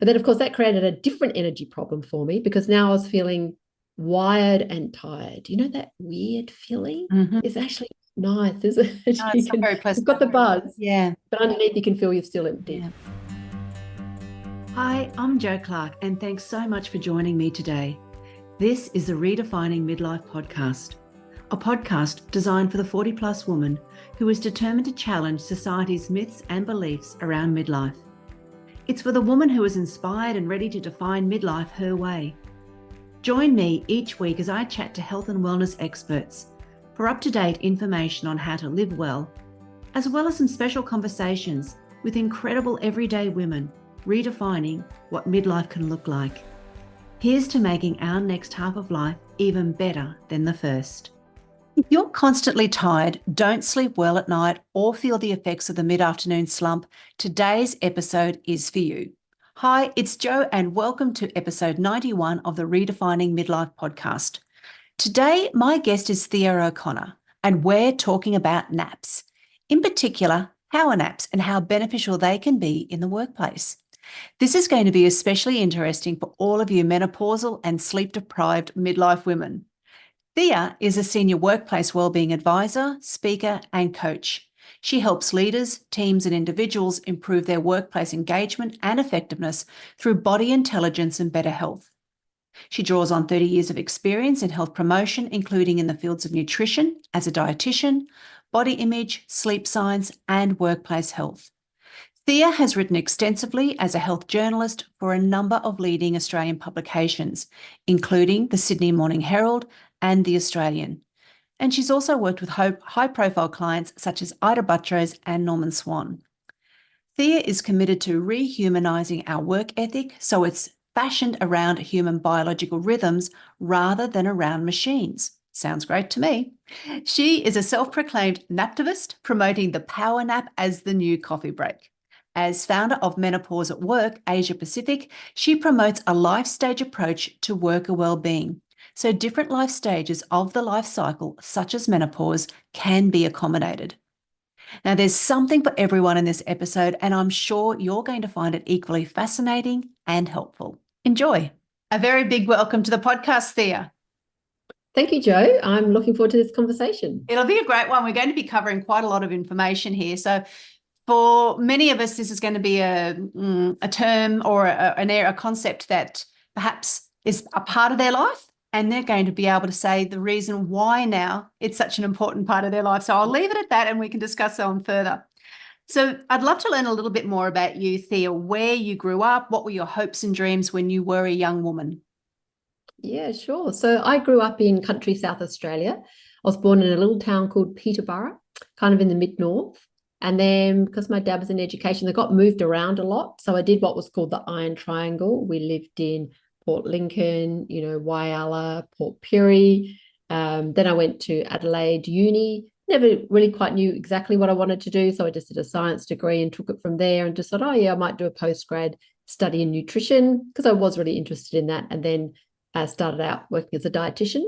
But then, of course, that created a different energy problem for me because now I was feeling wired and tired. You know, that weird feeling is actually nice, isn't it? No, it's not very You've pleasant. got the buzz, Yeah. but underneath you can feel you're still empty. Yeah. Hi, I'm Jo Clark, and thanks so much for joining me today. This is the Redefining Midlife podcast, a podcast designed for the 40-plus woman who is determined to challenge society's myths and beliefs around midlife. It's for the woman who is inspired and ready to define midlife her way. Join me each week as I chat to health and wellness experts for up-to-date information on how to live well as some special conversations with incredible everyday women redefining what midlife can look like. Here's to making our next half of life even better than the first. If you're constantly tired, don't sleep well at night, or feel the effects of the mid-afternoon slump, today's episode is for you. Hi, it's Jo, and welcome to episode 91 of the Redefining Midlife podcast. Today, my guest is Thea O-Connor, and we're talking about naps. In particular, Powernaps and how beneficial they can be in the workplace. This is going to be especially interesting for all of you menopausal and sleep-deprived midlife women. Thea is a senior workplace wellbeing advisor, speaker, and coach. She helps leaders, teams, and individuals improve their workplace engagement and effectiveness through body intelligence and better health. She draws on 30 years of experience in health promotion, including in the fields of nutrition, as a dietitian, body image, sleep science, and workplace health. Thea has written extensively as a health journalist for a number of leading Australian publications, including the Sydney Morning Herald and The Australian. And she's also worked with high-profile clients such as Ida Buttrose and Norman Swan. Thea is committed to rehumanising our work ethic so it's fashioned around human biological rhythms rather than around machines. Sounds great to me. She is a self-proclaimed naptivist, promoting the power nap as the new coffee break. As founder of Menopause at Work Asia Pacific, she promotes a life stage approach to worker well-being. So different life stages of the life cycle, such as menopause, can be accommodated. Now, there's something for everyone in this episode, and I'm sure you're going to find it equally fascinating and helpful. Enjoy. A very big welcome to the podcast, Thea. Thank you, Jo. I'm looking forward to this conversation. It'll be a great one. We're going to be covering quite a lot of information here. So for many of us, this is going to be a term or a concept that perhaps is a part of their life, and they're going to be able to say the reason why now it's such an important part of their life. So I'll leave it at that and we can discuss on further. So I'd love to learn a little bit more about you, Thea, where you grew up, what were your hopes and dreams when you were a young woman? Yeah, sure. So I grew up in country South Australia. I was born in a little town called Peterborough, kind of in the mid-north. And then because my dad was in education, they got moved around a lot. So I did what was called the Iron Triangle. We lived in Port Lincoln, Whyalla, Port Pirie. Then I went to Adelaide Uni. Never really quite knew exactly what I wanted to do. So I just did a science degree and took it from there and just thought, oh, yeah, I might do a postgrad study in nutrition because I was really interested in that. And then I started out working as a dietitian.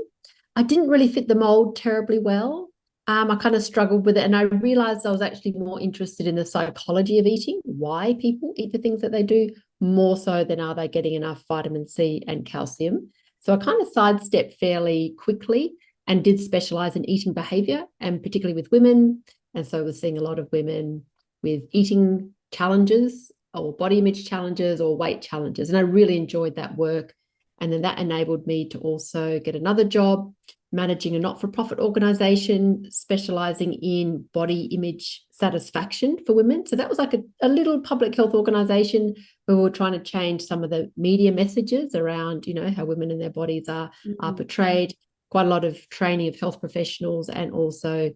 I didn't really fit the mold terribly well. I kind of struggled with it, and I realized I was actually more interested in the psychology of eating, why people eat the things that they do, more so than are they getting enough vitamin C and calcium. So I kind of sidestepped fairly quickly and did specialize in eating behavior, and particularly with women. And so I was seeing a lot of women with eating challenges or body image challenges or weight challenges. And I really enjoyed that work. And then that enabled me to also get another job managing a not-for-profit organization specializing in body image satisfaction for women. So that was like a little public health organization where we were trying to change some of the media messages around, how women and their bodies are portrayed. Quite a lot of training of health professionals and also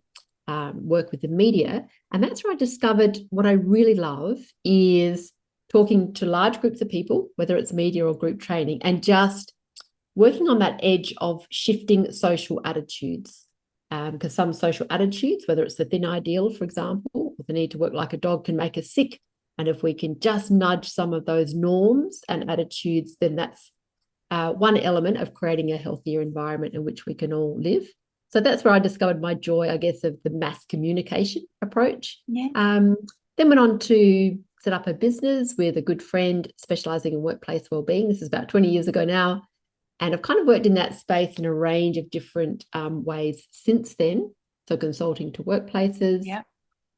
work with the media. And that's where I discovered what I really love is talking to large groups of people, whether it's media or group training, and just working on that edge of shifting social attitudes. Because some social attitudes, whether it's the thin ideal, for example, or the need to work like a dog can make us sick. And if we can just nudge some of those norms and attitudes, then that's one element of creating a healthier environment in which we can all live. So that's where I discovered my joy, I guess, of the mass communication approach. Yeah. Then went on to set up a business with a good friend specializing in workplace wellbeing. This is about 20 years ago now. And I've kind of worked in that space in a range of different ways since then. So consulting to workplaces. Yeah.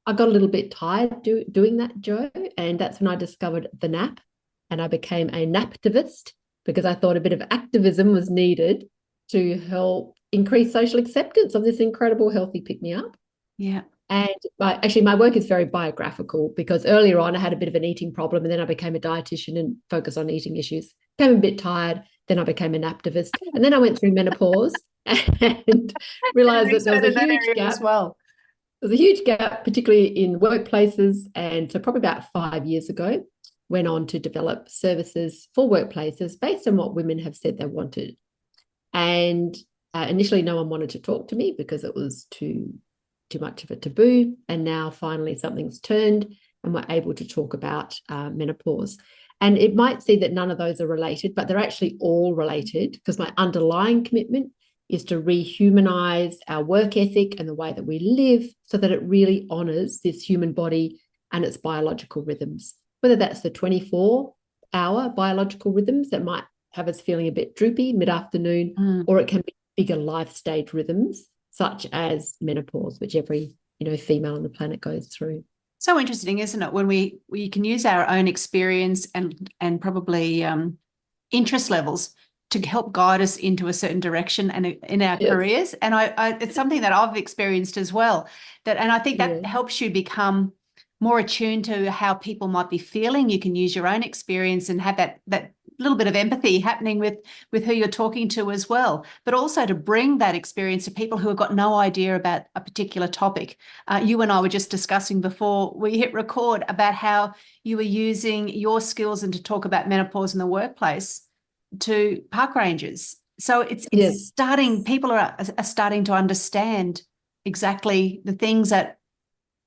I got a little bit tired doing that, Jo, and that's when I discovered the nap, and I became a naptivist because I thought a bit of activism was needed to help increase social acceptance of this incredible healthy pick-me-up. Yeah. And my work is very biographical because earlier on I had a bit of an eating problem, and then I became a dietitian and focused on eating issues. Became a bit tired, then I became an activist, and then I went through menopause and realized that there was a huge gap as well. There's a huge gap, particularly in workplaces. And so probably about 5 years ago, went on to develop services for workplaces based on what women have said they wanted. And initially, no one wanted to talk to me because it was too much of a taboo. And now finally something's turned and we're able to talk about menopause. And it might see that none of those are related, but they're actually all related because my underlying commitment is to rehumanize our work ethic and the way that we live so that it really honors this human body and its biological rhythms, whether that's the 24-hour biological rhythms that might have us feeling a bit droopy mid-afternoon, or it can be bigger life stage rhythms such as menopause, which every female on the planet goes through. So interesting, isn't it? When we can use our own experience and probably interest levels to help guide us into a certain direction and in our careers. And I it's something that I've experienced as well. And I think that helps you become more attuned to how people might be feeling. You can use your own experience and have that little bit of empathy happening with who you're talking to as well, but also to bring that experience to people who have got no idea about a particular topic. You and I were just discussing before we hit record about how you were using your skills and to talk about menopause in the workplace to park rangers. So it's starting, people are starting to understand exactly the things that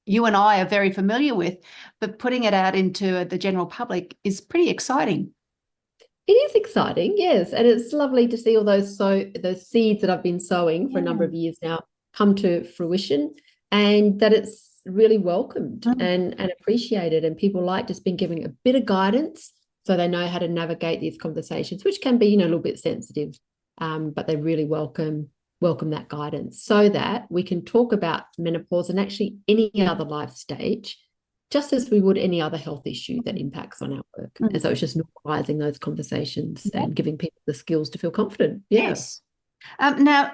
you and I are very familiar with, but putting it out into the general public is pretty exciting. It is exciting, yes. And it's lovely to see all those seeds that I've been sowing for a number of years now come to fruition, and that it's really welcomed and appreciated. And people like just been giving a bit of guidance so they know how to navigate these conversations, which can be, a little bit sensitive, but they really welcome that guidance so that we can talk about menopause and actually any other life stage just as we would any other health issue that impacts on our work. And so it's just normalizing those conversations and giving people the skills to feel confident. Yes. Now,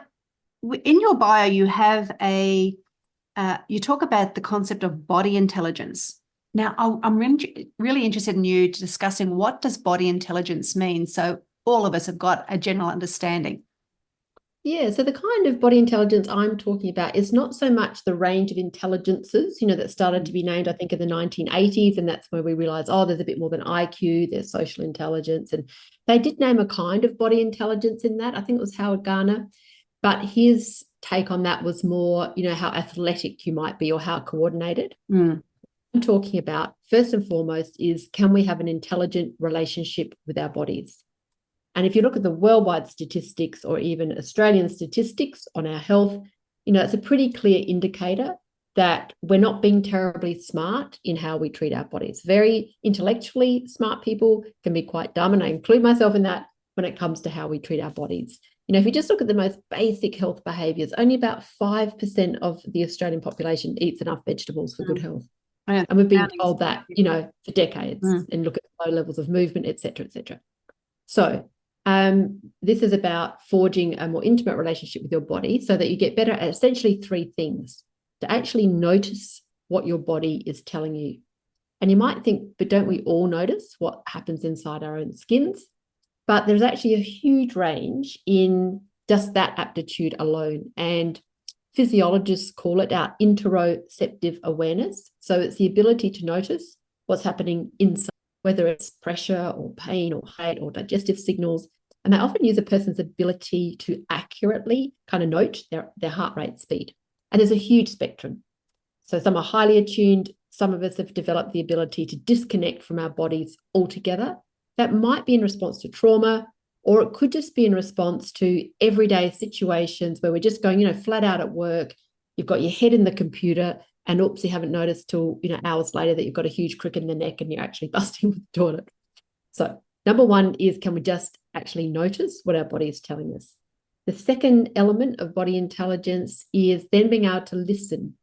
in your bio, you have you talk about the concept of body intelligence. Now, I'm really interested in you discussing what does body intelligence mean, so all of us have got a general understanding. Yeah, so the kind of body intelligence I'm talking about is not so much the range of intelligences, that started to be named, I think, in the 1980s, and that's where we realized, there's a bit more than IQ, there's social intelligence, and they did name a kind of body intelligence in that. I think it was Howard Gardner, but his take on that was more, how athletic you might be or how coordinated. I'm talking about, first and foremost, is can we have an intelligent relationship with our bodies? And if you look at the worldwide statistics or even Australian statistics on our health, it's a pretty clear indicator that we're not being terribly smart in how we treat our bodies. Very intellectually smart people can be quite dumb, and I include myself in that when it comes to how we treat our bodies. If you just look at the most basic health behaviours, only about 5% of the Australian population eats enough vegetables for good health. And we've been told that, for decades, and look at low levels of movement, et cetera, et cetera. So this is about forging a more intimate relationship with your body so that you get better at essentially three things: to actually notice what your body is telling you. And you might think, but don't we all notice what happens inside our own skins? But there's actually a huge range in just that aptitude alone. And physiologists call it our interoceptive awareness. So it's the ability to notice what's happening inside, whether it's pressure or pain or height or digestive signals. And they often use a person's ability to accurately kind of note their heart rate speed. And there's a huge spectrum. So some are highly attuned. Some of us have developed the ability to disconnect from our bodies altogether. That might be in response to trauma, or it could just be in response to everyday situations where we're just going, flat out at work. You've got your head in the computer. And oops, you haven't noticed till, hours later that you've got a huge crick in the neck and you're actually busting with the toilet. So number one is, can we just actually notice what our body is telling us? The second element of body intelligence is then being able to listen.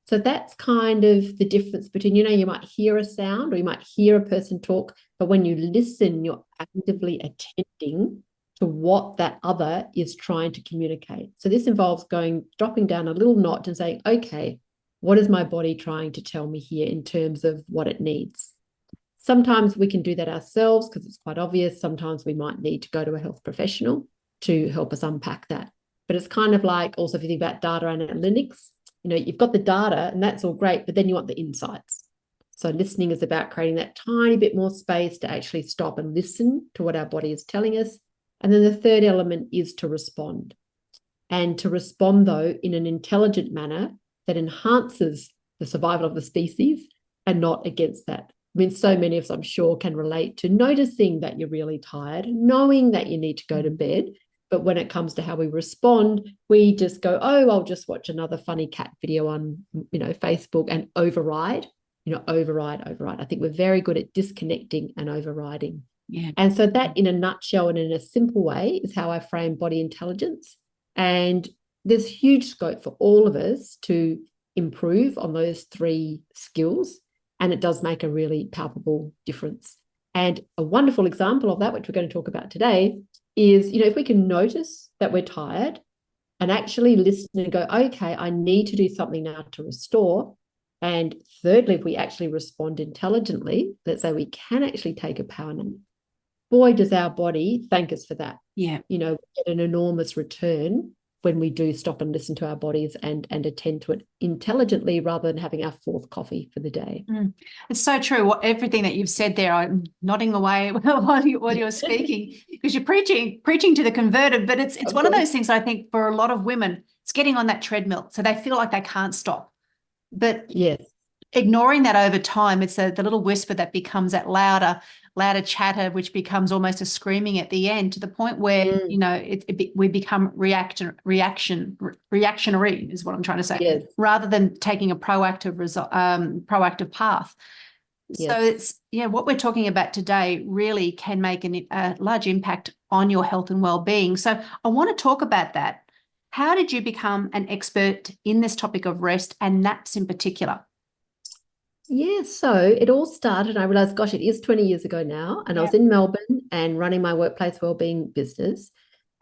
So that's kind of the difference between, you might hear a sound or you might hear a person talk, but when you listen, you're actively attending to what that other is trying to communicate. So this involves dropping down a little notch and saying, okay, what is my body trying to tell me here in terms of what it needs? Sometimes we can do that ourselves because it's quite obvious. Sometimes we might need to go to a health professional to help us unpack that. But it's kind of like, also if you think about data analytics, you've got the data and that's all great, but then you want the insights. So listening is about creating that tiny bit more space to actually stop and listen to what our body is telling us. And then the third element is to respond. And to respond, though, in an intelligent manner that enhances the survival of the species and not against that. I mean, so many of us, I'm sure, can relate to noticing that you're really tired, knowing that you need to go to bed. But when it comes to how we respond, we just go, oh, I'll just watch another funny cat video on, Facebook and override, override. I think we're very good at disconnecting and overriding. Yeah. And so that, in a nutshell and in a simple way, is how I frame body intelligence. And there's huge scope for all of us to improve on those three skills. And it does make a really palpable difference. And a wonderful example of that, which we're going to talk about today, is, if we can notice that we're tired and actually listen and go, okay, I need to do something now to restore. And thirdly, if we actually respond intelligently, let's say we can actually take a power nap, boy, does our body thank us for that. Yeah. We get an enormous return when we do stop and listen to our bodies and attend to it intelligently rather than having our fourth coffee for the day. It's so true. Everything that you've said there, I'm nodding away while you're speaking, because you're preaching to the converted. But it's one of those things, I think, for a lot of women, it's getting on that treadmill. So they feel like they can't stop. But yes, ignoring that over time, it's the little whisper that becomes that louder chatter, which becomes almost a screaming at the end, to the point where we become reactionary is what I'm trying to say, yes, rather than taking a proactive path. Yes. So it's what we're talking about today really can make a large impact on your health and well-being. So I want to talk about that. How did you become an expert in this topic of rest and naps in particular? Yeah, so it all started, I realized, gosh, it is 20 years ago now. And I was in Melbourne and running my workplace wellbeing business.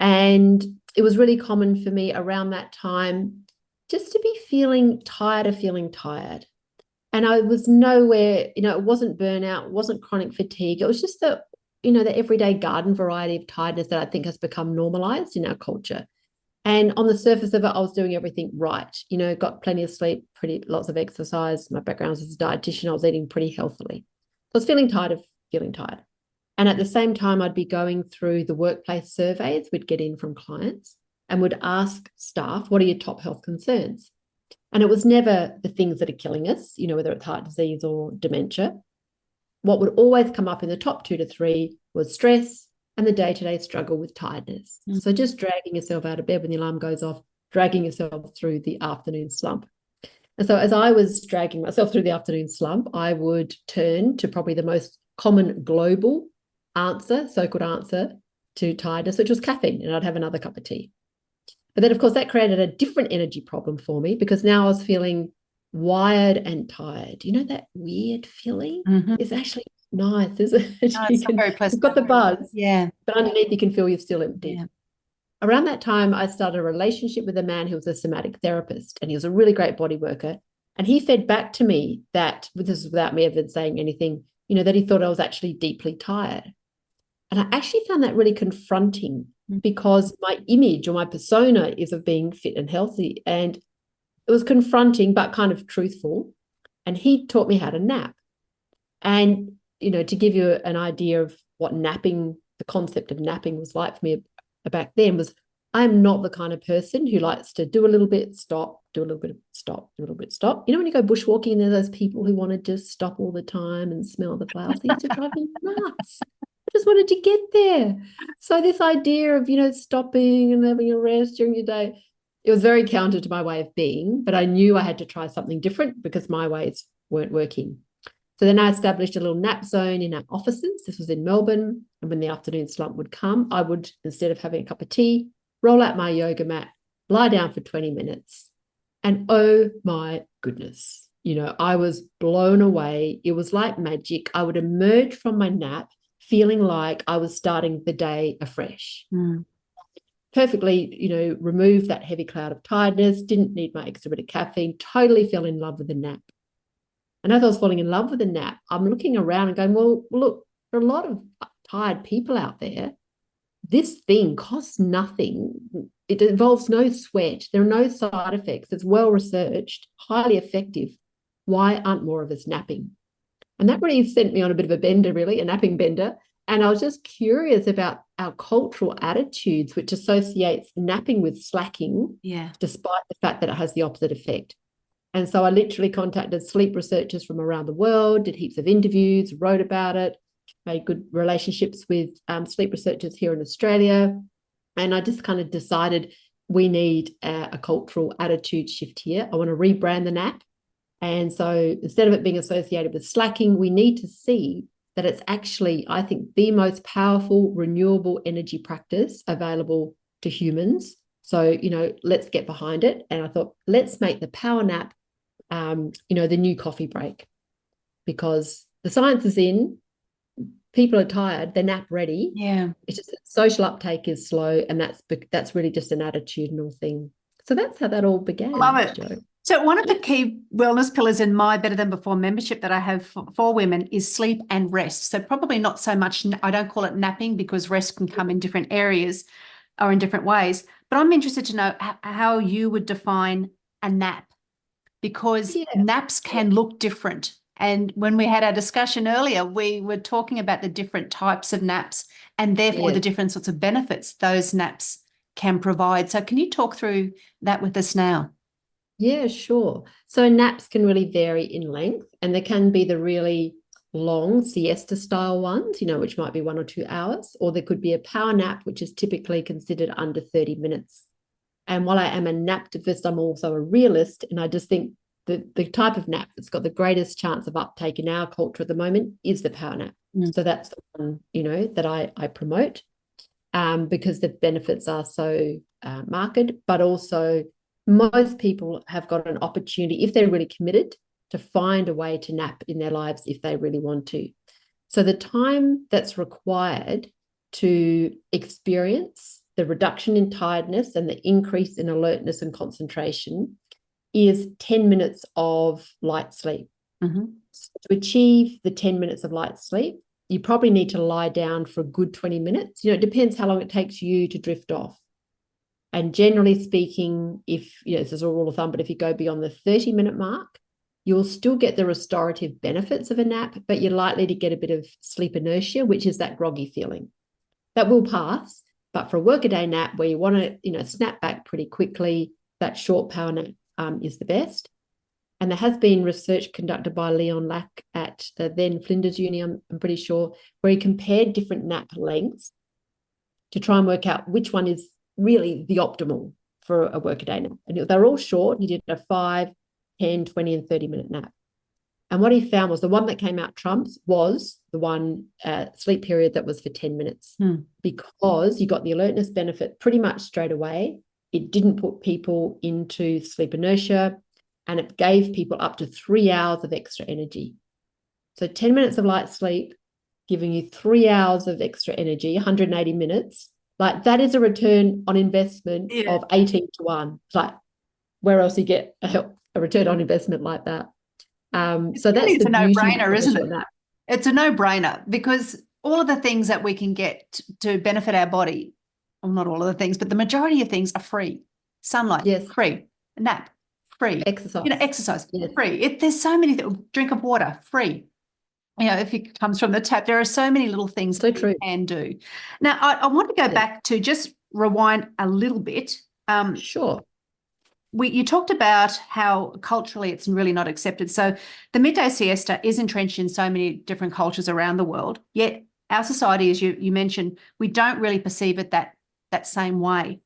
And it was really common for me around that time just to be feeling tired of feeling tired. And I was nowhere, it wasn't burnout, it wasn't chronic fatigue. It was just the everyday garden variety of tiredness that I think has become normalized in our culture. And on the surface of it, I was doing everything right. Got plenty of sleep, lots of exercise. My background as a dietitian, I was eating pretty healthily. I was feeling tired of feeling tired. And at the same time, I'd be going through the workplace surveys we'd get in from clients and would ask staff, what are your top health concerns? And it was never the things that are killing us, whether it's heart disease or dementia. What would always come up in the top 2 to 3 was stress and the day-to-day struggle with tiredness. So just dragging yourself out of bed when the alarm goes off, dragging yourself through the afternoon slump. And so as I was dragging myself through the afternoon slump, I would turn to probably the most common global answer, so-called answer to tiredness, which was caffeine, and I'd have another cup of tea. But then, of course, that created a different energy problem for me because now I was feeling wired and tired. That weird feeling? It's actually nice, isn't it? No, it's not very pleasant. You've got the buzz. Yeah. But underneath you can feel you're still empty. Yeah. Around that time, I started a relationship with a man who was a somatic therapist, and he was a really great body worker. And he fed back to me that, this is without me ever saying anything, that he thought I was actually deeply tired. And I actually found that really confronting because my image or my persona is of being fit and healthy. And it was confronting, but kind of truthful. And he taught me how to nap. And, to give you an idea of what napping, the concept of napping was like for me back then, was I'm not the kind of person who likes to do a little bit, stop, do a little bit, stop, do a little bit, stop. When you go bushwalking and there are those people who want to just stop all the time and smell the flowers, they used to drive me nuts. I just wanted to get there. So this idea of, stopping and having a rest during your day, it was very counter to my way of being, but I knew I had to try something different because my ways weren't working. So then I established a little nap zone in our offices. This was in Melbourne. And when the afternoon slump would come, I would, instead of having a cup of tea, roll out my yoga mat, lie down for 20 minutes. And oh my goodness, I was blown away. It was like magic. I would emerge from my nap feeling like I was starting the day afresh. Perfectly, removed that heavy cloud of tiredness, didn't need my extra bit of caffeine, totally fell in love with the nap. And as I was falling in love with the nap, I'm looking around and going, well, look, there are a lot of tired people out there. This thing costs nothing. It involves no sweat. There are no side effects. It's well researched, highly effective. Why aren't more of us napping? And that really sent me on a bit of a bender, really, a napping bender. And I was just curious about our cultural attitudes, which associates napping with slacking, despite the fact that it has the opposite effect. And so I literally contacted sleep researchers from around the world, did heaps of interviews, wrote about it, made good relationships with sleep researchers here in Australia. And I just kind of decided we need a cultural attitude shift here. I want to rebrand the nap. And so instead of it being associated with slacking, we need to see that it's actually, I think, the most powerful renewable energy practice available to humans. So, let's get behind it. And I thought, let's make the power nap the new coffee break, because the science is in, people are tired, they're nap ready. Yeah. It's just social uptake is slow, and that's really just an attitudinal thing. So that's how that all began. Love it. Jo. So one of the key wellness pillars in my Better Than Before membership that I have for women is sleep and rest. So probably not so much, I don't call it napping because rest can come in different areas or in different ways, but I'm interested to know how you would define a nap, because naps can look different. And when we had our discussion earlier, we were talking about the different types of naps and therefore the different sorts of benefits those naps can provide. So can you talk through that with us now? Yeah, sure. So naps can really vary in length, and there can be the really long siesta style ones, which might be 1 or 2 hours, or there could be a power nap, which is typically considered under 30 minutes. And while I am a naptivist, I'm also a realist. And I just think that the type of nap that's got the greatest chance of uptake in our culture at the moment is the power nap. So that's the one, that I promote because the benefits are so marked, but also most people have got an opportunity, if they're really committed, to find a way to nap in their lives if they really want to. So the time that's required to experience the reduction in tiredness and the increase in alertness and concentration is 10 minutes of light sleep. So to achieve the 10 minutes of light sleep, you probably need to lie down for a good 20 minutes. It depends how long it takes you to drift off. And generally speaking, if, this is a rule of thumb, but if you go beyond the 30-minute mark, you'll still get the restorative benefits of a nap, but you're likely to get a bit of sleep inertia, which is that groggy feeling. That will pass. But for a workaday nap where you want to, snap back pretty quickly, that short power nap is the best. And there has been research conducted by Leon Lack at the then Flinders Uni, I'm pretty sure, where he compared different nap lengths to try and work out which one is really the optimal for a workaday nap. And they're all short. He did a 5, 10, 20, and 30-minute nap. And what he found was the one that came out trumps was the one sleep period that was for 10 minutes because you got the alertness benefit pretty much straight away. It didn't put people into sleep inertia, and it gave people up to 3 hours of extra energy. So 10 minutes of light sleep, giving you 3 hours of extra energy, 180 minutes. Like that is a return on investment of 18 to 1. It's like, where else do you get a return on investment like that? So that's it's the a no-brainer, isn't it? That. It's a no-brainer because all of the things that we can get to benefit our body, well, not all of the things, but the majority of things are free. Sunlight, free. A nap, free. Exercise. Exercise, free. There's so many things. Drink of water, free. If it comes from the tap, there are so many little things that we can do. Now, I want to go back to just rewind a little bit. Sure. You talked about how culturally it's really not accepted. So the midday siesta is entrenched in so many different cultures around the world, yet our society, as you mentioned, we don't really perceive it that same way.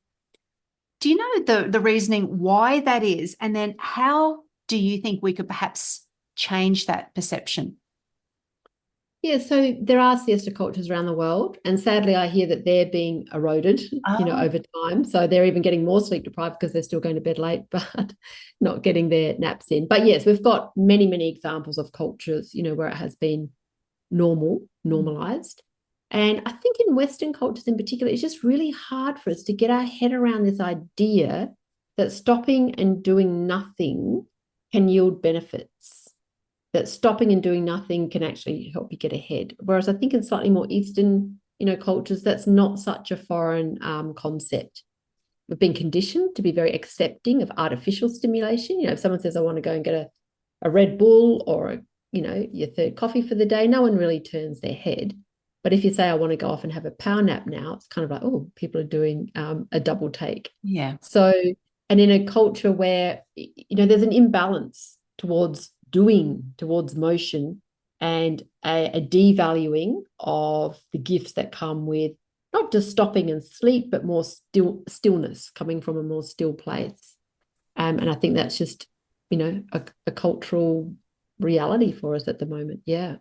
Do you know the reasoning why that is? And then how do you think we could perhaps change that perception? Yeah, so there are siesta cultures around the world, and sadly, I hear that they're being eroded, Oh, over time. So they're even getting more sleep deprived because they're still going to bed late, but not getting their naps in. But yes, we've got many, many examples of cultures, where it has been normalized. And I think in Western cultures in particular, it's just really hard for us to get our head around this idea that stopping and doing nothing can yield benefits, that stopping and doing nothing can actually help you get ahead. Whereas I think in slightly more Eastern, cultures, that's not such a foreign concept. We've been conditioned to be very accepting of artificial stimulation. If someone says, I want to go and get a Red Bull or, your third coffee for the day, no one really turns their head. But if you say, I want to go off and have a power nap now, it's kind of like, oh, people are doing a double take. yeah. So, and in a culture where, there's an imbalance towards motion and a devaluing of the gifts that come with not just stopping and sleep, but more stillness coming from a more still place. And I think that's just, a cultural reality for us at the moment. Yeah.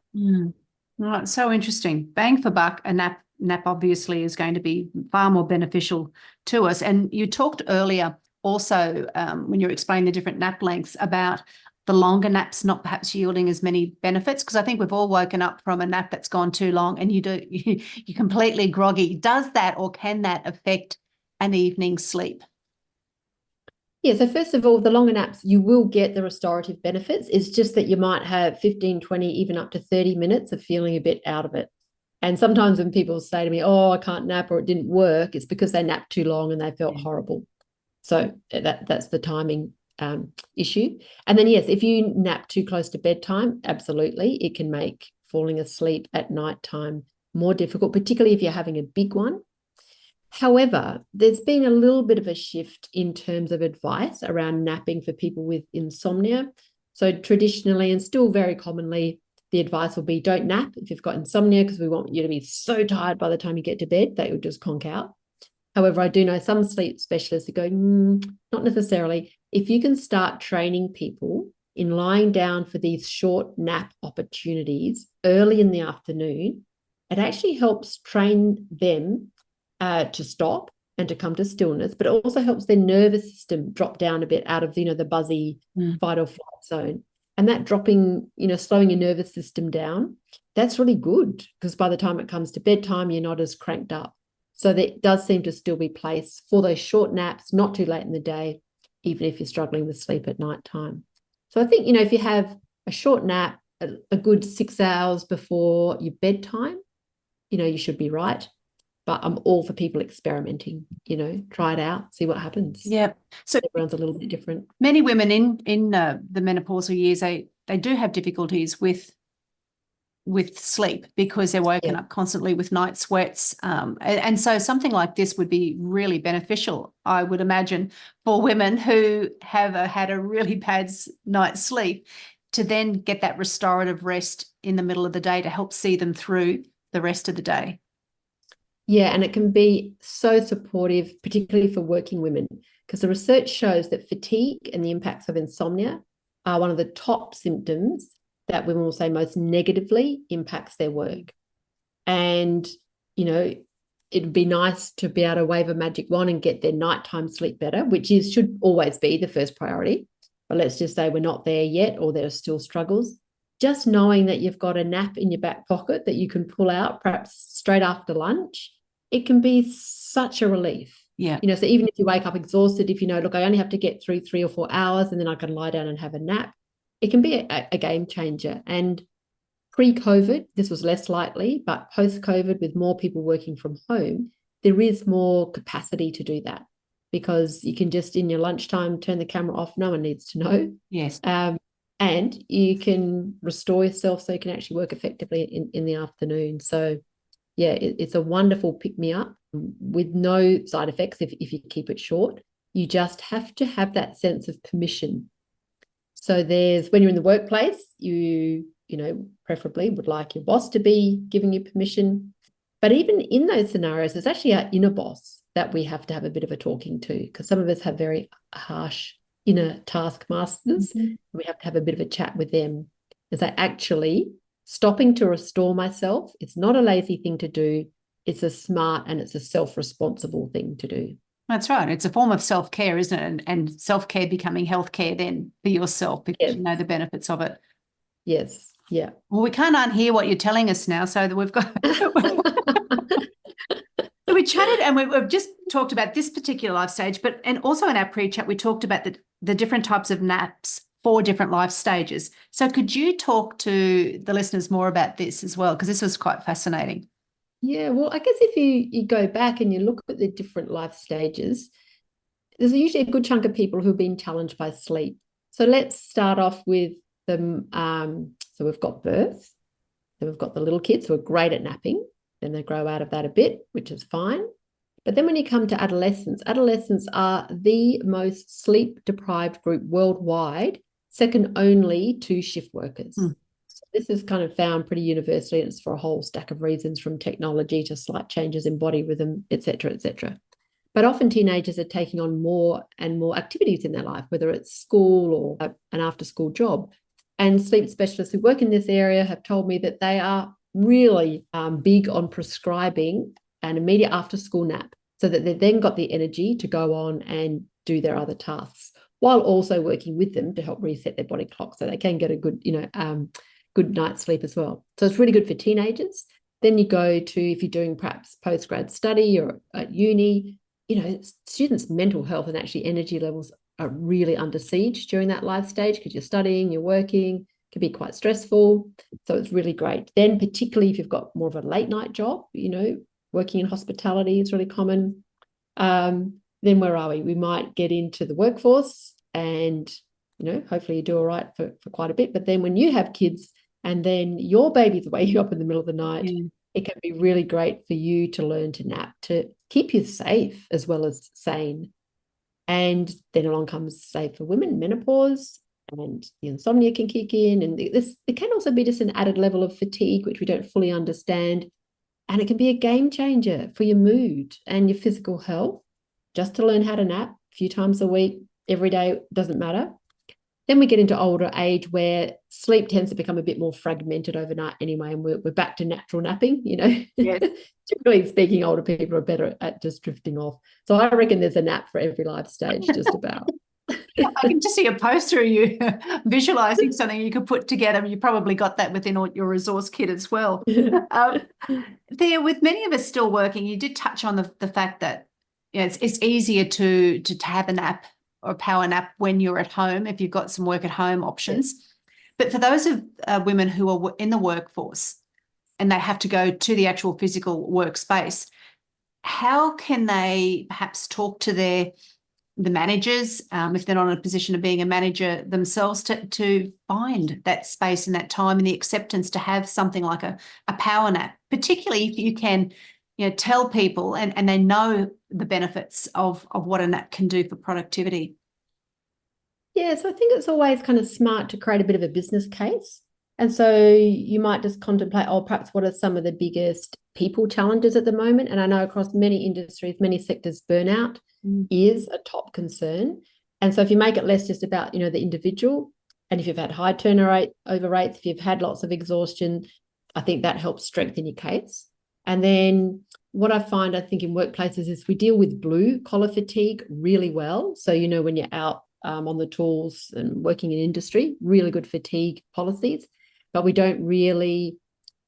Right. So interesting. Bang for buck, a nap obviously is going to be far more beneficial to us. And you talked earlier also when you were explaining the different nap lengths about the longer naps not perhaps yielding as many benefits, because I think we've all woken up from a nap that's gone too long and you're completely groggy. Does that or can that affect an evening's sleep? Yeah, so first of all, the longer naps, you will get the restorative benefits. It's just that you might have 15, 20, even up to 30 minutes of feeling a bit out of it. And sometimes when people say to me, oh, I can't nap or it didn't work, it's because they napped too long and they felt horrible. So that's the timing issue. And then, yes, if you nap too close to bedtime, absolutely, it can make falling asleep at nighttime more difficult, particularly if you're having a big one. However, there's been a little bit of a shift in terms of advice around napping for people with insomnia. So traditionally and still very commonly, the advice will be don't nap if you've got insomnia because we want you to be so tired by the time you get to bed that you'll just conk out. However, I do know some sleep specialists are going, not necessarily. If you can start training people in lying down for these short nap opportunities early in the afternoon, it actually helps train them to stop and to come to stillness, but it also helps their nervous system drop down a bit out of, the buzzy fight or flight zone. And that dropping, slowing your nervous system down, that's really good because by the time it comes to bedtime, you're not as cranked up. So there does seem to still be place for those short naps, not too late in the day, even if you're struggling with sleep at nighttime. So I think, if you have a short nap, a good 6 hours before your bedtime, you should be right. But I'm all for people experimenting, try it out, see what happens. Yeah. So everyone's a little bit different. Many women in the menopausal years, they do have difficulties with sleep because they're woken up constantly with night sweats. And so something like this would be really beneficial, I would imagine, for women who have had a really bad night's sleep to then get that restorative rest in the middle of the day to help see them through the rest of the day. Yeah, and it can be so supportive, particularly for working women, because the research shows that fatigue and the impacts of insomnia are one of the top symptoms that women will say most negatively impacts their work. And, it'd be nice to be able to wave a magic wand and get their nighttime sleep better, which should always be the first priority. But let's just say we're not there yet or there are still struggles. Just knowing that you've got a nap in your back pocket that you can pull out perhaps straight after lunch, it can be such a relief. Yeah. So even if you wake up exhausted, if look, I only have to get through 3 or 4 hours and then I can lie down and have a nap, it can be a game changer. And pre-COVID, this was less likely, but post-COVID, with more people working from home, there is more capacity to do that because you can just in your lunchtime turn the camera off. No one needs to know. Yes. And you can restore yourself so you can actually work effectively in the afternoon. So, yeah, it's a wonderful pick-me-up with no side effects if you keep it short. You just have to have that sense of permission. So when you're in the workplace, you preferably would like your boss to be giving you permission. But even in those scenarios, it's actually our inner boss that we have to have a bit of a talking to, because some of us have very harsh inner taskmasters. We have to have a bit of a chat with them and say, actually, stopping to restore myself, it's not a lazy thing to do. It's a smart and it's a self-responsible thing to do. That's right. It's a form of self-care, isn't it? And self-care becoming healthcare then for yourself, because you know the benefits of it. Yes. Yeah. Well, we can't unhear what you're telling us now, so that we've got... So we chatted and we've just talked about this particular life stage, and also in our pre-chat, we talked about the different types of naps for different life stages. So could you talk to the listeners more about this as well? Because this was quite fascinating. Yeah, well, I guess if you go back and you look at the different life stages, there's usually a good chunk of people who've been challenged by sleep. So let's start off with them. So we've got birth, then we've got the little kids who are great at napping. Then they grow out of that a bit, which is fine. But then when you come to adolescents are the most sleep-deprived group worldwide, second only to shift workers. So this is kind of found pretty universally, and it's for a whole stack of reasons, from technology to slight changes in body rhythm, et cetera, et cetera. But often teenagers are taking on more and more activities in their life, whether it's school or an after-school job. And sleep specialists who work in this area have told me that they are really big on prescribing an immediate after-school nap, so that they've then got the energy to go on and do their other tasks, while also working with them to help reset their body clock so they can get a good, good night's sleep as well. So it's really good for teenagers. Then you go to, if you're doing perhaps postgrad study or at uni, students' mental health and actually energy levels are really under siege during that life stage, because you're studying, you're working, can be quite stressful. So it's really great. Then particularly if you've got more of a late night job, working in hospitality is really common. Then where are we? We might get into the workforce and, hopefully you do all right for quite a bit. But then when you have kids and then your baby's waking up in the middle of the night, it can be really great for you to learn to nap, to keep you safe as well as sane. And then along comes, say, for women, menopause, and the insomnia can kick in. And it can also be just an added level of fatigue, which we don't fully understand. And it can be a game changer for your mood and your physical health, just to learn how to nap a few times a week, every day, doesn't matter. Then we get into older age where sleep tends to become a bit more fragmented overnight anyway, and we're back to natural napping, Yes. Typically speaking, older people are better at just drifting off. So I reckon there's a nap for every life stage, just about. I can just see a poster of you visualizing something you could put together. You probably got that within your resource kit as well. Thea, with many of us still working, you did touch on the fact that it's easier to have a nap or a power nap when you're at home, if you've got some work at home options. Yes. But for those of women who are in the workforce and they have to go to the actual physical workspace, how can they perhaps talk to the managers, if they're not in a position of being a manager themselves, to find that space and that time and the acceptance to have something like a power nap, particularly if you can tell people and they know the benefits of what a nap can do for productivity? Yeah, so I think it's always kind of smart to create a bit of a business case. And so you might just contemplate, perhaps what are some of the biggest people challenges at the moment? And I know across many industries, many sectors, burnout is a top concern. And so if you make it less just about, the individual, and if you've had high turnover rates, if you've had lots of exhaustion, I think that helps strengthen your case. And then what I find, I think, in workplaces is we deal with blue collar fatigue really well. So, when you're out on the tools and working in industry, really good fatigue policies, but we don't really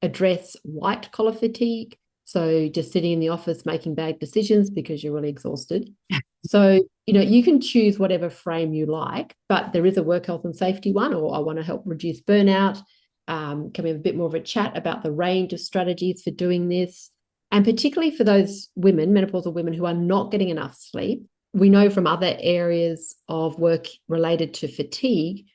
address white collar fatigue. So just sitting in the office making bad decisions because you're really exhausted. So, you can choose whatever frame you like, but there is a work health and safety one, or I want to help reduce burnout. Can we have a bit more of a chat about the range of strategies for doing this? And particularly for those women, menopausal women, who are not getting enough sleep, we know from other areas of work related to fatigue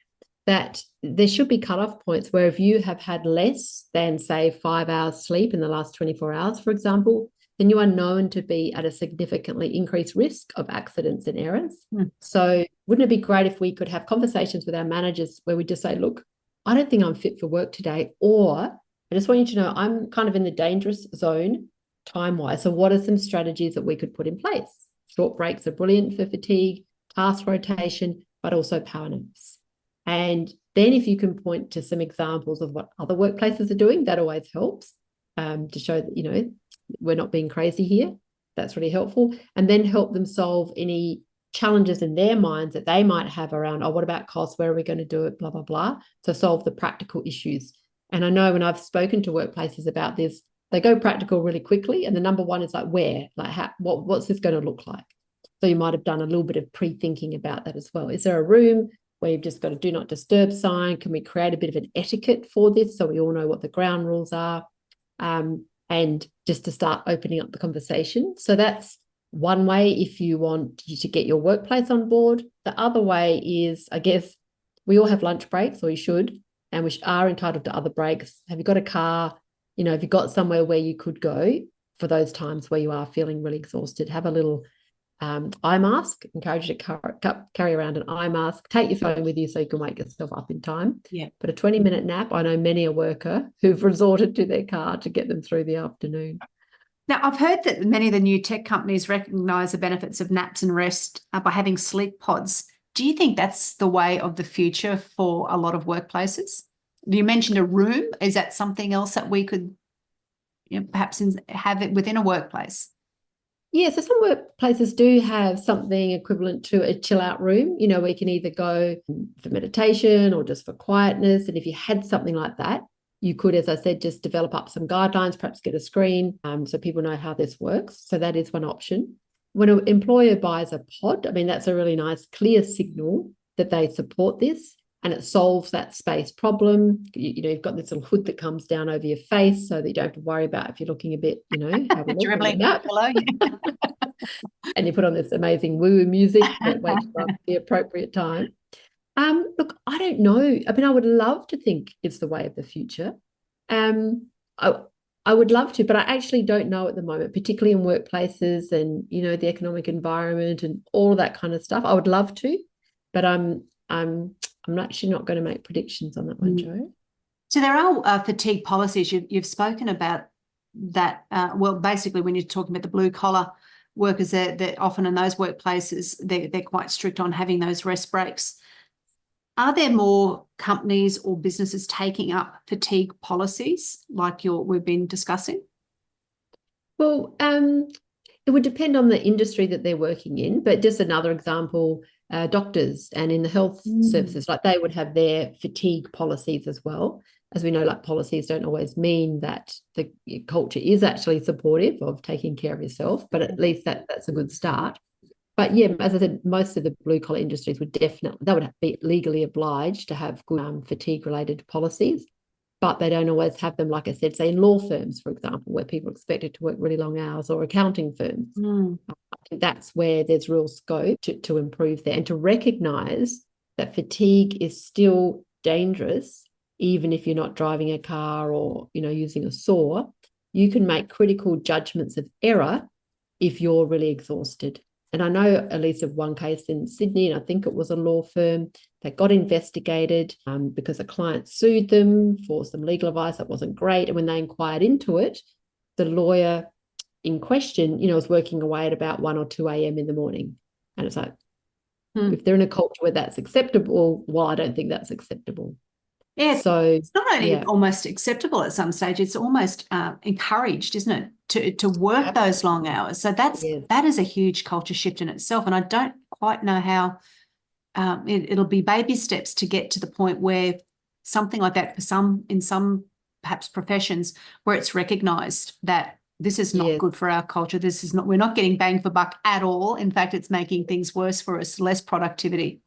that there should be cutoff points where if you have had less than, say, 5 hours sleep in the last 24 hours, for example, then you are known to be at a significantly increased risk of accidents and errors. So wouldn't it be great if we could have conversations with our managers where we just say, look, I don't think I'm fit for work today, or I just want you to know I'm kind of in the dangerous zone. time-wise. So what are some strategies that we could put in place? Short breaks are brilliant for fatigue, task rotation, but also power naps. And then if you can point to some examples of what other workplaces are doing, that always helps to show that, you know, we're not being crazy here. That's really helpful. And then help them solve any challenges in their minds that they might have around, oh, what about costs? Where are we going to do it? Blah, blah, blah. So solve the practical issues. And I know when I've spoken to workplaces about this, they go practical really quickly. And the number one is like, where? Like, how, what's this going to look like? So you might have done a little bit of pre-thinking about that as well. Is there a room where you've just got a do not disturb sign? Can we create a bit of an etiquette for this so we all know what the ground rules are? And just to start opening up the conversation. So that's one way if you want you to get your workplace on board. The other way is, I guess, we all have lunch breaks, or you should, and we are entitled to other breaks. Have you got a car? You know, have you got somewhere where you could go for those times where you are feeling really exhausted? Have a little eye mask. Encourage you to carry around an eye mask. Take your phone with you so you can wake yourself up in time. Yeah. But a 20-minute nap, I know many a worker who've resorted to their car to get them through the afternoon. Now, I've heard that many of the new tech companies recognise the benefits of naps and rest by having sleep pods. Do you think that's the way of the future for a lot of workplaces? You mentioned a room. Is that something else that we could, you know, perhaps have it within a workplace? Yeah, so some workplaces do have something equivalent to a chill out room, you know, where you can either go for meditation or just for quietness. And if you had something like that, you could, as I said, just develop up some guidelines, perhaps get a screen so people know how this works. So that is one option. When an employer buys a pod, I mean, that's a really nice, clear signal that they support this and it solves that space problem. You know, you've got this little hood that comes down over your face so that you don't have to worry about if you're looking a bit, you know, dribbling. Hello. And you put on this amazing woo-woo music that wakes you up at the appropriate time. Look, I don't know. I mean, I would love to think it's the way of the future. I would love to, but I actually don't know at the moment, particularly in workplaces and, you know, the economic environment and all of that kind of stuff. I would love to, but I'm actually not going to make predictions on that one, Jo. So there are fatigue policies. You've spoken about that. Well, basically, when you're talking about the blue collar workers, they're often in those workplaces, they're quite strict on having those rest breaks. Are there more companies or businesses taking up fatigue policies like we've been discussing? Well, it would depend on the industry that they're working in, but just another example, doctors and in the health services, like they would have their fatigue policies as well. As we know, like policies don't always mean that the culture is actually supportive of taking care of yourself, but at least that's a good start. But yeah, as I said, most of the blue collar industries would be legally obliged to have good fatigue related policies, but they don't always have them, like I said, say in law firms, for example, where people are expected to work really long hours, or accounting firms. I think that's where there's real scope to improve there and to recognise that fatigue is still dangerous, even if you're not driving a car or, you know, using a saw. You can make critical judgments of error if you're really exhausted. And I know at least of one case in Sydney, and I think it was a law firm that got investigated because a client sued them for some legal advice that wasn't great. And when they inquired into it, the lawyer in question, you know, was working away at about 1 or 2 a.m. in the morning. And it's like, if they're in a culture where that's acceptable, well, I don't think that's acceptable. Yeah, so it's not only almost acceptable at some stage, it's almost encouraged, isn't it, to work those long hours. So that is a huge culture shift in itself. And I don't quite know how it'll be baby steps to get to the point where something like that in some perhaps professions where it's recognised that this is not good for our culture. We're not getting bang for buck at all. In fact, it's making things worse for us, less productivity.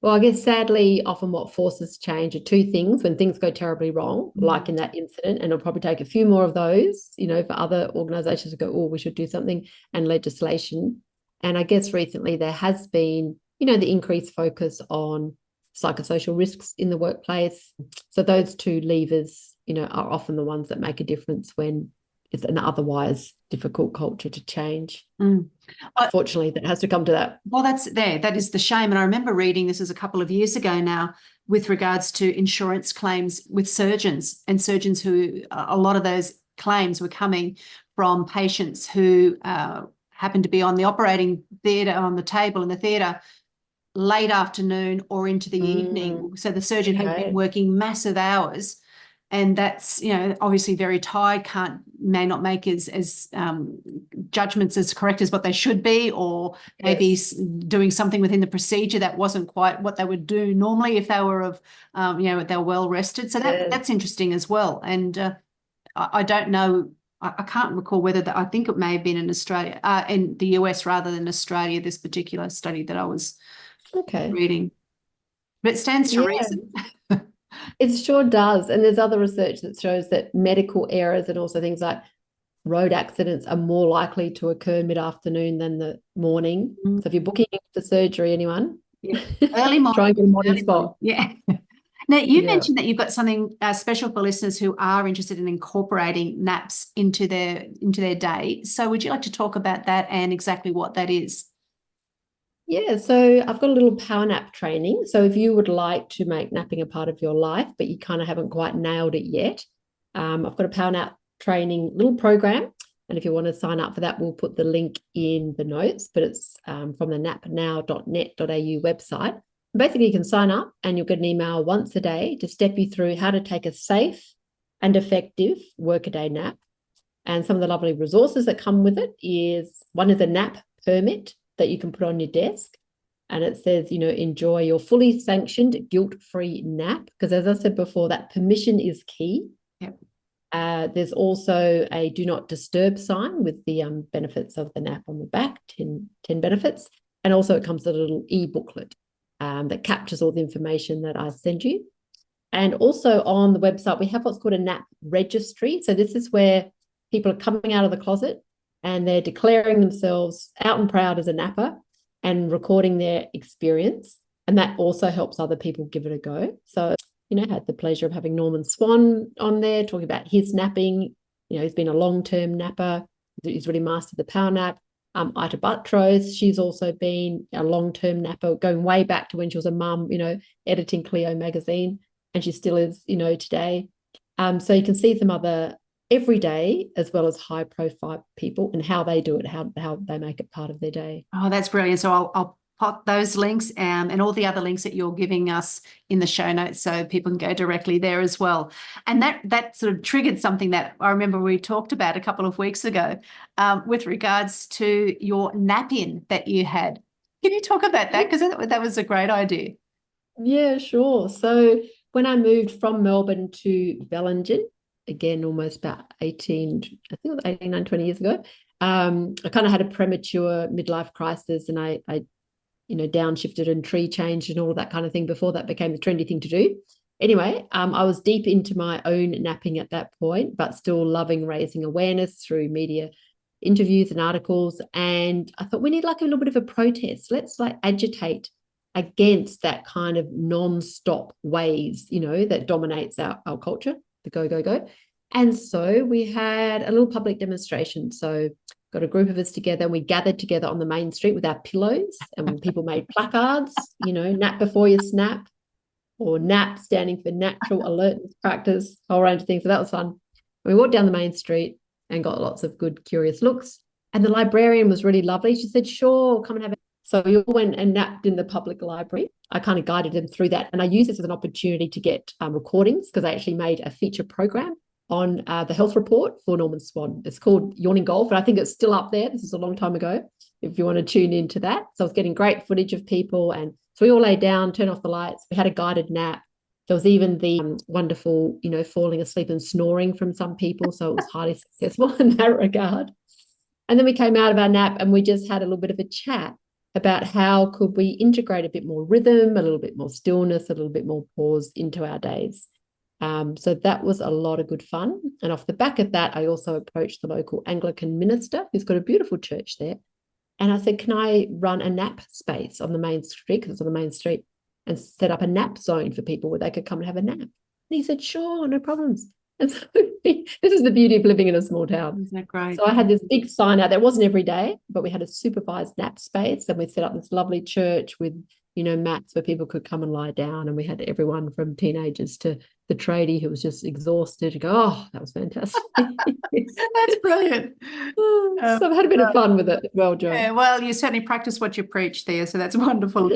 Well, I guess sadly, often what forces change are two things. When things go terribly wrong, like in that incident, and it'll probably take a few more of those, you know, for other organisations to go, oh, we should do something, and legislation. And I guess recently there has been, you know, the increased focus on psychosocial risks in the workplace. So those two levers, you know, are often the ones that make a difference when it's an otherwise difficult culture to change. Unfortunately, that has to come to that. Well, that is the shame. And I remember reading this a couple of years ago now with regards to insurance claims with surgeons who a lot of those claims were coming from patients who happen to be on the operating theatre, on the table in the theatre, late afternoon or into the evening. So the surgeon had been working massive hours, and that's, you know, obviously very tired, may not make as judgments as correct as what they should be, or maybe doing something within the procedure that wasn't quite what they would do normally if they were you know, they were well rested. So that's interesting as well. And I don't know, I can't recall whether I think it may have been in Australia, in the US rather than Australia, this particular study that I was reading. But it stands to reason. It sure does. And there's other research that shows that medical errors and also things like road accidents are more likely to occur mid-afternoon than the morning. So if you're booking for surgery, anyone, early morning, try and get a morning spot. Now, you mentioned that you've got something special for listeners who are interested in incorporating naps into their day. So would you like to talk about that and exactly what that is? Yeah, so I've got a little power nap training. So if you would like to make napping a part of your life, but you kind of haven't quite nailed it yet, I've got a power nap training little program. And if you want to sign up for that, we'll put the link in the notes, but it's from the napnow.net.au website. Basically, you can sign up and you'll get an email once a day to step you through how to take a safe and effective workaday nap. And some of the lovely resources that come with it is, one is a nap permit that you can put on your desk. And it says, you know, enjoy your fully sanctioned guilt-free nap. Because as I said before, that permission is key. There's also a do not disturb sign with the benefits of the nap on the back, 10 benefits. And also it comes with a little e-booklet that captures all the information that I send you. And also on the website, we have what's called a nap registry. So this is where people are coming out of the closet and they're declaring themselves out and proud as a napper and recording their experience. And that also helps other people give it a go. So, you know, had the pleasure of having Norman Swan on there talking about his napping. You know, he's been a long-term napper. He's really mastered the power nap. Ita Buttrose, she's also been a long-term napper, going way back to when she was a mum, you know, editing Clio magazine, and she still is, you know, today. So you can see some other everyday as well as high-profile people and how they do it, how they make it part of their day. Oh, that's brilliant. So I'll pop those links and all the other links that you're giving us in the show notes so people can go directly there as well. And that sort of triggered something that I remember we talked about a couple of weeks ago with regards to your nap-in that you had. Can you talk about that? Because that was a great idea. Yeah, sure. So when I moved from Melbourne to Bellingen, again, almost about 18, I think it was 18, 19, 20 years ago, I kind of had a premature midlife crisis, and I you know, downshifted and tree changed and all of that kind of thing before that became the trendy thing to do. Anyway, I was deep into my own napping at that point, but still loving raising awareness through media interviews and articles. And I thought we need like a little bit of a protest. Let's like agitate against that kind of non-stop ways, you know, that dominates our culture, the go, go, go. And so we had a little public demonstration. So got a group of us together and we gathered together on the main street with our pillows, and people made placards, you know, nap before you snap, or nap standing for natural alertness practice, a whole range of things. So that was fun. We walked down the main street and got lots of good, curious looks. And the librarian was really lovely. She said, sure, come and have it. So we all went and napped in the public library. I kind of guided them through that. And I used this as an opportunity to get recordings, because I actually made a feature program on the health report for Norman Swan. It's called Yawning Golf, and I think it's still up there. This is a long time ago, if you want to tune into that. So I was getting great footage of people. And so we all lay down, turn off the lights. We had a guided nap. There was even the wonderful, you know, falling asleep and snoring from some people. So it was highly successful in that regard. And then we came out of our nap and we just had a little bit of a chat about how could we integrate a bit more rhythm, a little bit more stillness, a little bit more pause into our days. So that was a lot of good fun. And off the back of that, I also approached the local Anglican minister, who's got a beautiful church there. And I said, can I run a nap space on the main street, because it's on the main street, and set up a nap zone for people where they could come and have a nap? And he said, sure, no problems. And so this is the beauty of living in a small town. Isn't that great? So I had this big sign out there. It wasn't every day, but we had a supervised nap space, and we set up this lovely church with mats where people could come and lie down, and we had everyone from teenagers to the tradie who was just exhausted to go, oh, that was fantastic. That's brilliant. So I've had a bit of fun with it as well, Jo. Yeah, well, you certainly practice what you preach there, so that's wonderful.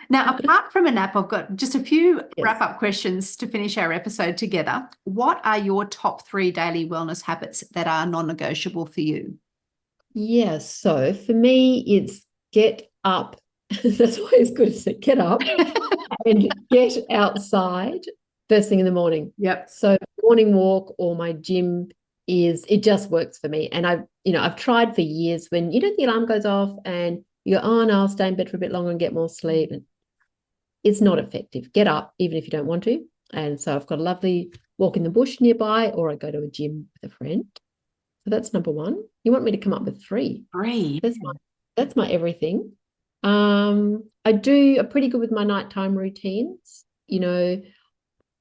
Now, apart from a nap, I've got just a few wrap-up questions to finish our episode together. What are your top 3 daily wellness habits that are non-negotiable for you? Yeah, so for me, it's get up. That's why it's good to get up and get outside first thing in the morning. Yep. So morning walk or my gym it just works for me. And I've tried for years when, the alarm goes off and you go, oh no, I'll stay in bed for a bit longer and get more sleep. And it's not effective. Get up, even if you don't want to. And so I've got a lovely walk in the bush nearby, or I go to a gym with a friend. So that's number 1. You want me to come up with 3? 3. That's my everything. I do a pretty good with my nighttime routines.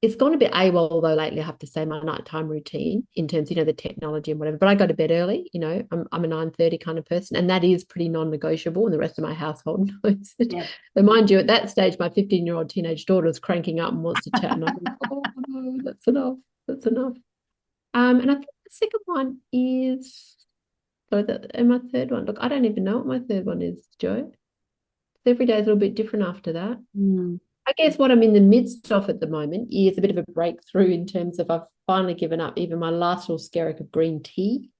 It's gone a bit AWOL though lately, I have to say, my nighttime routine in terms of, the technology and whatever. But I go to bed early, I'm a 9:30 kind of person, and that is pretty non-negotiable, and the rest of my household knows it. Yeah. But mind you, at that stage, my 15-year-old teenage daughter is cranking up and wants to chat, and I'm like, oh no, that's enough. That's enough. And I think the second one is, and my third one, look, I don't even know what my third one is, Jo. Every day is a little bit different after that. I guess what I'm in the midst of at the moment is a bit of a breakthrough in terms of I've finally given up even my last little skerrick of green tea.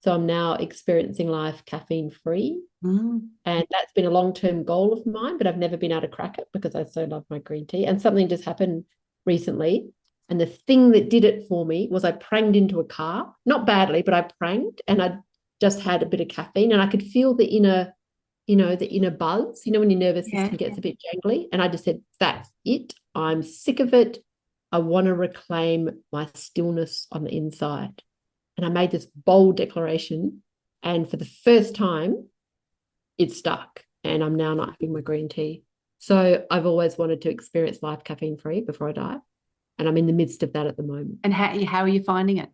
So I'm now experiencing life caffeine-free. And that's been a long-term goal of mine, but I've never been able to crack it because I so love my green tea. And something just happened recently. And the thing that did it for me was I pranged into a car, not badly, but I pranged, and I just had a bit of caffeine, and I could feel the inner buzz, when your nervous system gets a bit jangly. And I just said, that's it. I'm sick of it. I want to reclaim my stillness on the inside. And I made this bold declaration. And for the first time, it stuck. And I'm now not having my green tea. So I've always wanted to experience life caffeine-free before I die. And I'm in the midst of that at the moment. And how are you finding it?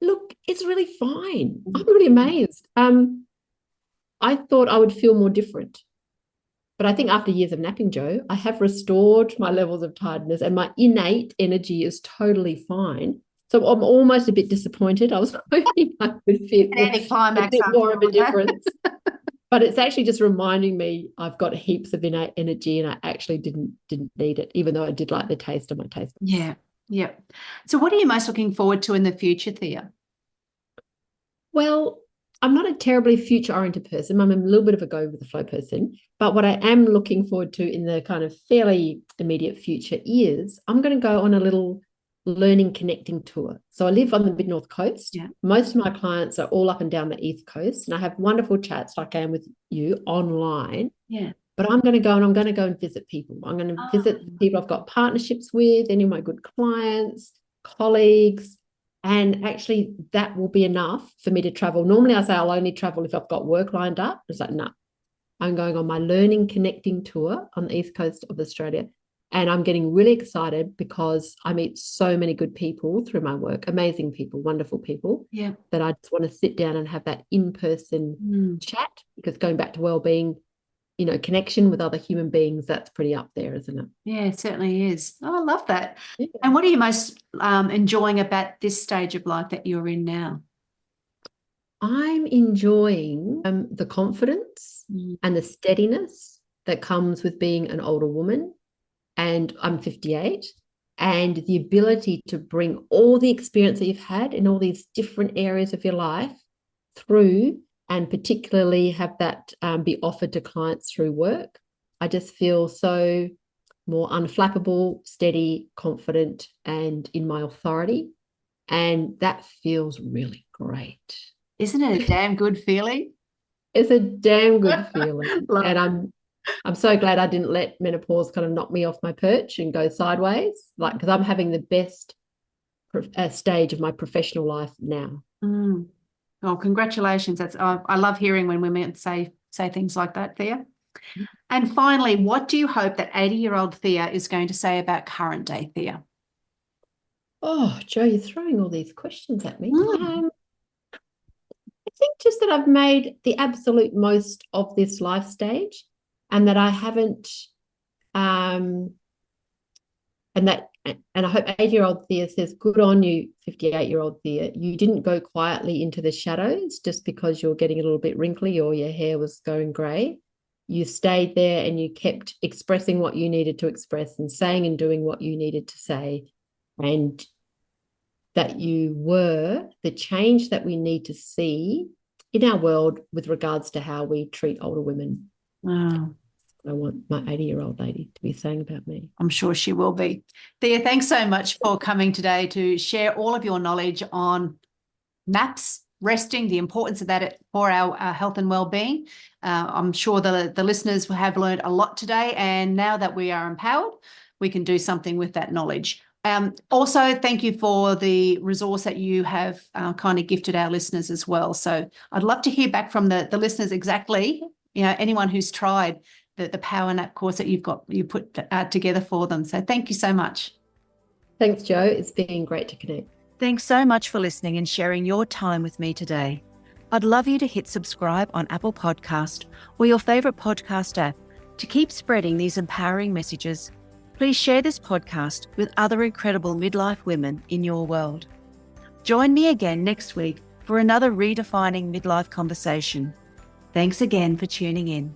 Look, it's really fine. I'm really amazed. I thought I would feel more different. But I think after years of napping, Jo, I have restored my levels of tiredness, and my innate energy is totally fine. So I'm almost a bit disappointed. I was hoping I would feel a bit more of a difference. But it's actually just reminding me I've got heaps of innate energy, and I actually didn't need it, even though I did like the taste of my taste. Yeah. So what are you most looking forward to in the future, Thea? Well, I'm not a terribly future-oriented person. I'm a little bit of a go-with-the-flow person. But what I am looking forward to in the kind of fairly immediate future is I'm going to go on a little learning connecting tour. So I live on the mid-north coast. Yeah. Most of my clients are all up and down the east coast, and I have wonderful chats like I am with you online. Yeah. But I'm going to go and visit people. I'm going to visit people I've got partnerships with, any of my good clients, colleagues. And actually, that will be enough for me to travel. Normally, I say I'll only travel if I've got work lined up. It's like, no, I'm going on my learning connecting tour on the east coast of Australia. And I'm getting really excited because I meet so many good people through my work, amazing people, wonderful people, that I just want to sit down and have that in-person chat, because going back to wellbeing, connection with other human beings, that's pretty up there, isn't it? Yeah, it certainly is. Oh, I love that. Yeah. And what are you most enjoying about this stage of life that you're in now? I'm enjoying the confidence and the steadiness that comes with being an older woman. And I'm 58. And the ability to bring all the experience that you've had in all these different areas of your life through, and particularly have that be offered to clients through work. I just feel so more unflappable, steady, confident, and in my authority. And that feels really great. Isn't it a damn good feeling? It's a damn good feeling. And I'm so glad I didn't let menopause kind of knock me off my perch and go sideways, because I'm having the best stage of my professional life now. Oh, congratulations. I love hearing when women say things like that, Thea. And finally, what do you hope that 80-year-old Thea is going to say about current day Thea? Oh, Jo, you're throwing all these questions at me. I think just that I've made the absolute most of this life stage, and that I haven't And I hope 80-year-old Thea says, good on you, 58-year-old Thea. You didn't go quietly into the shadows just because you're getting a little bit wrinkly or your hair was going grey. You stayed there and you kept expressing what you needed to express and saying and doing what you needed to say. And that you were the change that we need to see in our world with regards to how we treat older women. Wow. I want my 80-year-old lady to be saying about me. I'm sure she will be. Thea, thanks so much for coming today to share all of your knowledge on naps, resting, the importance of that for our health and well-being. I'm sure the listeners have learned a lot today, and now that we are empowered, we can do something with that knowledge. Also, thank you for the resource that you have kind of gifted our listeners as well. So I'd love to hear back from the listeners exactly, anyone who's tried the Powernap course that you put together for them. So thank you so much. Thanks, Jo. It's been great to connect. Thanks so much for listening and sharing your time with me today. I'd love you to hit subscribe on Apple Podcast or your favourite podcast app to keep spreading these empowering messages. Please share this podcast with other incredible midlife women in your world. Join me again next week for another redefining midlife conversation. Thanks again for tuning in.